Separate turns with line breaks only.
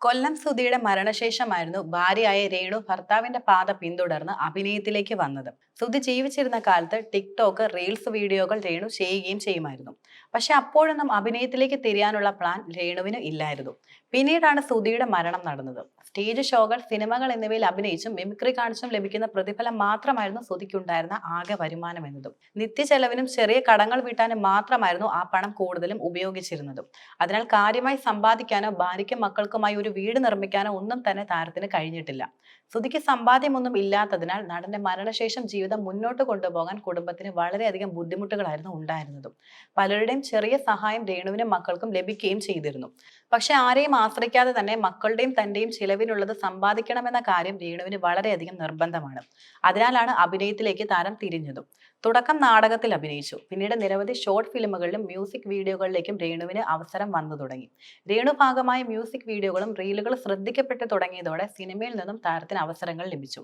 കൊല്ലം സുധിയുടെ മരണശേഷമായിരുന്നു ഭാര്യയായ രേണു ഭർത്താവിന്റെ പാത പിന്തുടർന്ന് അഭിനയത്തിലേക്ക് വന്നത്. സുധി ജീവിച്ചിരുന്ന കാലത്ത് ടിക്ടോക്ക് റീൽസ് വീഡിയോകൾ രേണു ചെയ്യുകയും ചെയ്യുമായിരുന്നു. പക്ഷെ അപ്പോഴൊന്നും അഭിനയത്തിലേക്ക് തിരിയാനുള്ള പ്ലാൻ രേണുവിന് ഇല്ലായിരുന്നു. പിന്നീടാണ് സുധിയുടെ മരണം നടന്നത്. സ്റ്റേജ് ഷോകൾ, സിനിമകൾ എന്നിവയിൽ അഭിനയിച്ചും മിമിക്രി കാണിച്ചും ലഭിക്കുന്ന പ്രതിഫലം മാത്രമായിരുന്നു സുധിക്കുണ്ടായിരുന്ന ആകെ വരുമാനം എന്നതും. നിത്യചെലവിനും ചെറിയ കടങ്ങൾ വീട്ടാനും മാത്രമായിരുന്നു ആ പണം കൂടുതലും ഉപയോഗിച്ചിരുന്നതും. അതിനാൽ കാര്യമായി സമ്പാദിക്കാനോ ഭാര്യയ്ക്കും മക്കൾക്കുമായി ഒരു വീട് നിർമ്മിക്കാനോ ഒന്നും തന്നെ താരത്തിന് കഴിഞ്ഞിട്ടില്ല. സുധിക്ക് സമ്പാദ്യമൊന്നും ഇല്ലാത്തതിനാൽ നടന്റെ മരണശേഷം ജീവിതം മുന്നോട്ട് കൊണ്ടുപോകാൻ കുടുംബത്തിന് വളരെയധികം ബുദ്ധിമുട്ടുകളായിരുന്നു ഉണ്ടായിരുന്നതും. പലരുടെയും ചെറിയ സഹായം രേണുവിനും മക്കൾക്കും ലഭിക്കുകയും ചെയ്തിരുന്നു. പക്ഷെ ആരെയും ആശ്രയിക്കാതെ തന്നെ മക്കളുടെയും തന്റെയും ചിലവിനുള്ളത് സമ്പാദിക്കണമെന്ന കാര്യം രേണുവിന് വളരെയധികം നിർബന്ധമാണ്. അതിനാലാണ് അഭിനയത്തിലേക്ക് താരം തിരിഞ്ഞതും. തുടക്കം നാടകത്തിൽ അഭിനയിച്ചു. പിന്നീട് നിരവധി ഷോർട്ട് ഫിലിമുകളിലും മ്യൂസിക് വീഡിയോകളിലേക്കും രേണുവിന് അവസരം വന്നു തുടങ്ങി. രേണു ഭാഗമായ മ്യൂസിക് വീഡിയോകളും റീലുകളും ശ്രദ്ധിക്കപ്പെട്ടു തുടങ്ങിയതോടെ സിനിമയിൽ നിന്നും താരത്തിന് അവസരങ്ങൾ ലഭിച്ചു.